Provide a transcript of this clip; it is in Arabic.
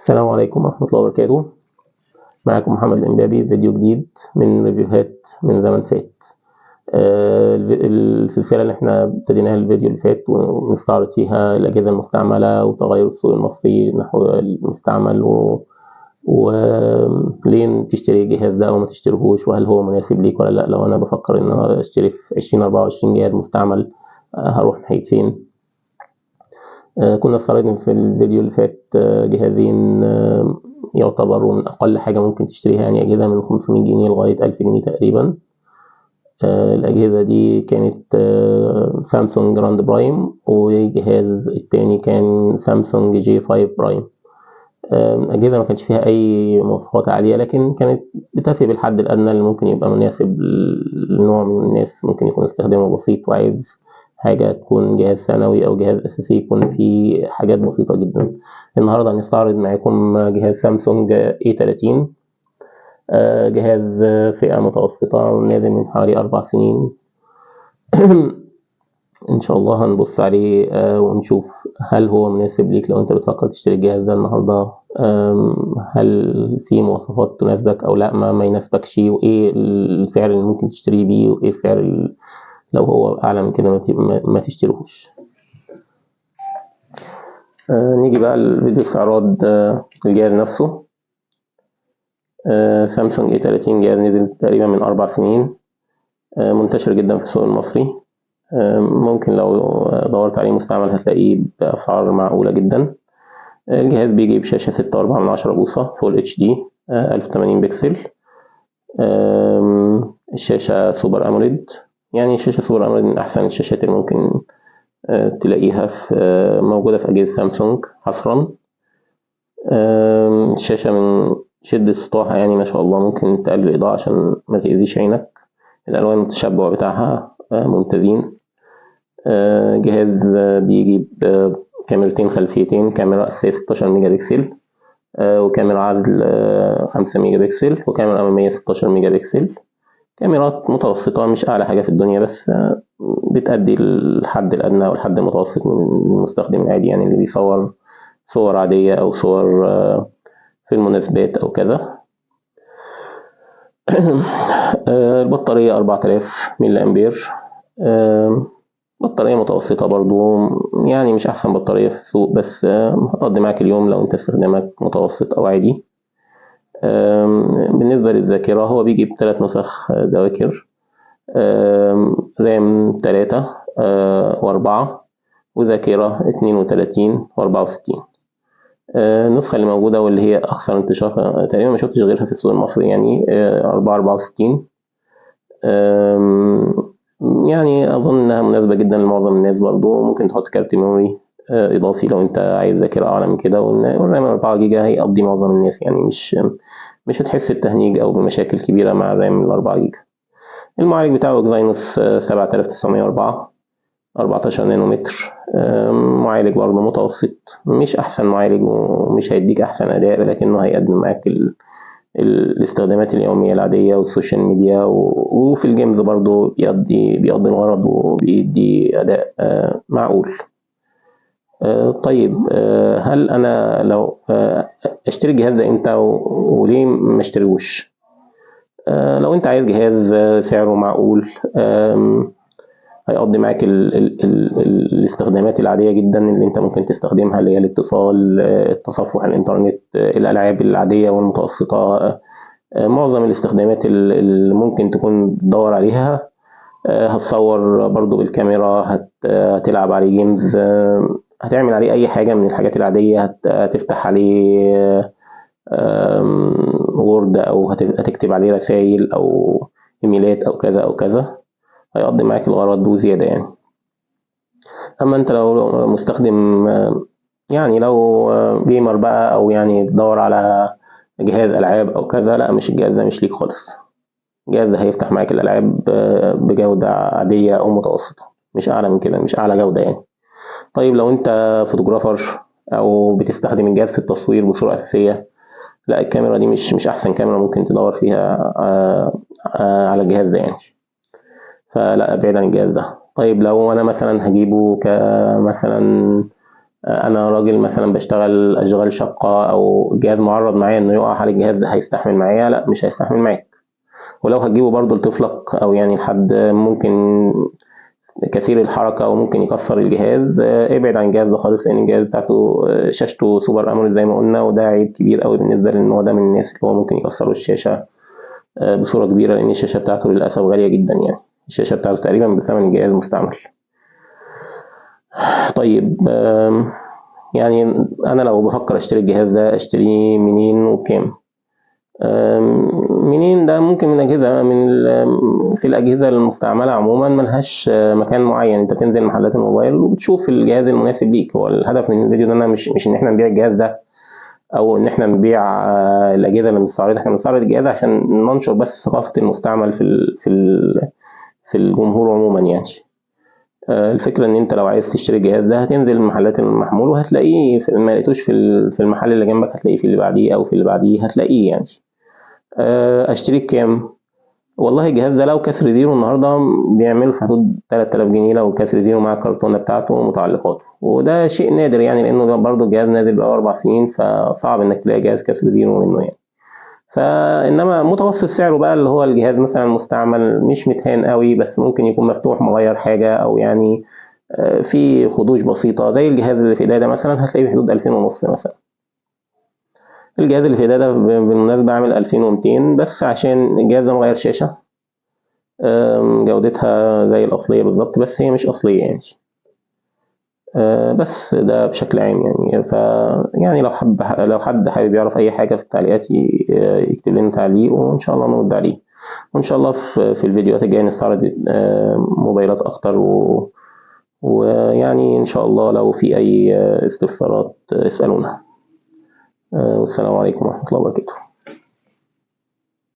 السلام عليكم ورحمة الله وبركاته. معكم محمد الإمبابي، فيديو جديد من ريفيوهات من زمن فات. السلسلة اللي احنا ابتديناها الفيديو اللي فات ونستعرض فيها الأجهزة المستعملة وتغير السوق المصري نحو المستعمل وليه تشتري الجهاز ده أو ما تشتريهوش، وهل هو مناسب ليك ولا لأ. لو أنا بفكر إن أنا أشتري في 2024 جهاز مستعمل هروح ناحية فين؟ كنا استعرضنا في الفيديو اللي فات جهازين يعتبروا من أقل حاجة ممكن تشتريها، يعني أجهزة من 500 جنيه لغاية 1000 جنيه تقريبا. الأجهزة دي كانت سامسونج جراند برايم، والجهاز التاني كان سامسونج جي 5 برايم. أجهزة ما كانش فيها أي مواصفات عالية، لكن كانت بتفي بالحد الأدنى اللي ممكن يبقى مناسب لنوع من الناس ممكن يكون استخدامه بسيط وعايز حاجة تكون جهاز ثانوي أو جهاز أساسي يكون فيه حاجات بسيطة جدا. النهاردة هنستعرض معاكم جهاز سامسونج A30، جهاز فئة متوسطة نازل من حوالي 4 سنين. إن شاء الله هنبص عليه ونشوف هل هو مناسب ليك لو أنت بتفكر تشتري الجهاز ده النهاردة. هل في مواصفات تناسبك أو لأ ما يناسبكش، وإيه السعر اللي ممكن تشتري بيه، وإيه السعر لو هو أعلى من كده ما تشتريهوش. نيجي بقى لفيديو استعراض الجهاز نفسه. سامسونج A30 جهاز نزل تقريبا من 4 سنين، منتشر جدا في السوق المصري. ممكن لو دورت عليه مستعمل هتلاقيه بأسعار معقولة جدا. الجهاز بيجي بشاشة 6.4 بوصة فول اتش دي 1080 بكسل. الشاشة سوبر أموليد، يعني شاشة سوبر أموليد من أحسن الشاشات اللي ممكن تلاقيها في موجودة في أجهزة سامسونج حصرا. الشاشة من شدة سطوعها يعني ما شاء الله ممكن تقلل الإضاءة عشان ما تأذيش عينك. الألوان التشبع بتاعها ممتازين. جهاز بيجي بكاميرتين خلفيتين، كاميرا أساسية 16 ميجا بكسل، وكاميرا عزل 5 ميجا بكسل، وكاميرا أمامية 16 ميجا بكسل. كاميرات متوسطة، مش أعلى حاجة في الدنيا، بس بتأدي الحد الأدنى والحد المتوسط من المستخدم العادي، يعني اللي بيصور صور عادية أو صور في المناسبات أو كذا. البطارية 4000 ملي أمبير، بطارية متوسطة برضو، يعني مش أحسن بطارية في السوق، بس هتقضي معاك اليوم لو أنت استخدامك متوسط أو عادي. بالنسبة للذاكرة هو بيجي ب3 نسخ ذواكر، رام 3 و4، وذاكرة 32 و64. النسخة اللي موجودة واللي هي أكثر انتشار تقريبا ما شفتش غيرها في السوق المصري، يعني 464. يعني أظن إنها مناسبة جدا لمعظم الناس. برضو ممكن تحط كارت ميموري إضافي لو أنت عايز ذاكرة أعلى من كده، والرام 4 جيجا هيقضي معظم الناس، يعني مش هتحس بتهنيج أو بمشاكل كبيرة مع الرام 4 جيجا. المعالج بتاعه إكزينوس 7904 14 نانومتر. معالج برضه متوسط، مش أحسن معالج ومش هيديك أحسن أداء، لكنه هيقدم معاك الاستخدامات اليومية العادية والسوشيال ميديا، وفي الجيمز برضه بيقضي الغرض وبيدي أداء معقول. طيب، هل أنا لو أشتري الجهاز ده إمتى وليه ما اشتريهوش؟ لو أنت عايز جهاز سعره معقول هيقضي معاك الاستخدامات العادية جدا اللي انت ممكن تستخدمها، اللي هي الاتصال، التصفح على الانترنت، الالعاب العادية والمتوسطة. معظم الاستخدامات اللي ممكن تكون بتدور عليها. هتصور برضو بالكاميرا، هتلعب عليه جيمز، هتعمل عليه اي حاجة من الحاجات العادية، هتفتح عليه وورد او هتكتب عليه رسائل او ايميلات او كذا او كذا، هيقضي معاك الغرض وزيادة يعني. أما أنت لو مستخدم يعني لو جيمر بقى، أو يعني تدور على جهاز ألعاب أو كذا، لا، مش الجهاز ده مش ليك خالص. الجهاز ده هيفتح معاك الألعاب بجودة عادية أو متوسطة، مش أعلى من كده، مش أعلى جودة يعني. طيب لو أنت فوتوغرافر أو بتستخدم الجهاز في التصوير بصورة أساسية، لا، الكاميرا دي مش أحسن كاميرا ممكن تدور فيها على الجهاز ده يعني، فلا، ابعد عن الجهاز ده. طيب لو انا مثلا هجيبه كمثلا انا راجل مثلا بشتغل اشغال شاقه او جهاز معرض معايا انه يقع، هل الجهاز ده هيستحمل معايا؟ لا، مش هيستحمل معاك. ولو هتجيبه برضه لطفلك او يعني لحد ممكن كثير الحركه وممكن يكسر الجهاز، ابعد عن الجهاز ده خالص، لان الجهاز بتاعته شاشته سوبر اموليد زي ما قلنا، وده عيب كبير قوي بالنسبه للنوع ده من الناس اللي هو ممكن يكسروا الشاشه بصوره كبيره، لان الشاشه بتاعته للاسف غاليه جدا يعني. الشاشه بتاعته تقريبا بثمن الجهاز مستعمل. طيب يعني انا لو بفكر اشتري الجهاز ده اشتريه منين وبكام؟ منين ده ممكن من اجهزه في الاجهزه المستعمله عموما ملهاش مكان معين. انت بتنزل محلات الموبايل وبتشوف الجهاز المناسب ليك. هو الهدف من الفيديو ده انا مش ان احنا نبيع الجهاز ده او ان احنا نبيع الاجهزه اللي بنستعرضها. احنا بنستعرض الجهاز عشان ننشر بس ثقافه المستعمل في الجمهور عموما يعني. الفكرة إن أنت لو عايز تشتري الجهاز ده هتنزل محلات المحمول وهتلاقيه، ما لقيتوش في المحل اللي جنبك هتلاقيه في اللي بعديه أو في اللي بعديه هتلاقيه يعني. أشتريه بكام؟ والله الجهاز ده لو كسر زيرو النهاردة بيعمل في حدود 3000 جنيه، لو كسر زيرو مع الكرتونة بتاعته ومتعلقاته، وده شيء نادر يعني، لأنه ده برضه الجهاز نازل بقى 4 سنين، فصعب إنك تلاقي جهاز كسر زيرو منه يعني. فإنما متوسط سعره بقى اللي هو الجهاز مثلا مستعمل مش متهان قوي، بس ممكن يكون مفتوح مغير حاجة أو يعني في خدوش بسيطة، زي الجهاز اللي في ايديا ده مثلا هتلاقيه بحدود 2000 ونص مثلا. الجهاز اللي في ايديا ده بالمناسبة عامل 2200، بس عشان الجهاز ده مغير شاشة جودتها زي الأصلية بالظبط، بس هي مش أصلية يعني. بس ده بشكل عام يعني. يعني لو حد حابب يعرف أي حاجة في التعليقات يكتب لنا تعليق وإن شاء الله نرد عليه. وإن شاء الله في الفيديوهات الجاية نستعرض موبايلات أكتر، ويعني إن شاء الله لو في أي استفسارات اسألونا. والسلام عليكم ورحمة الله وبركاته.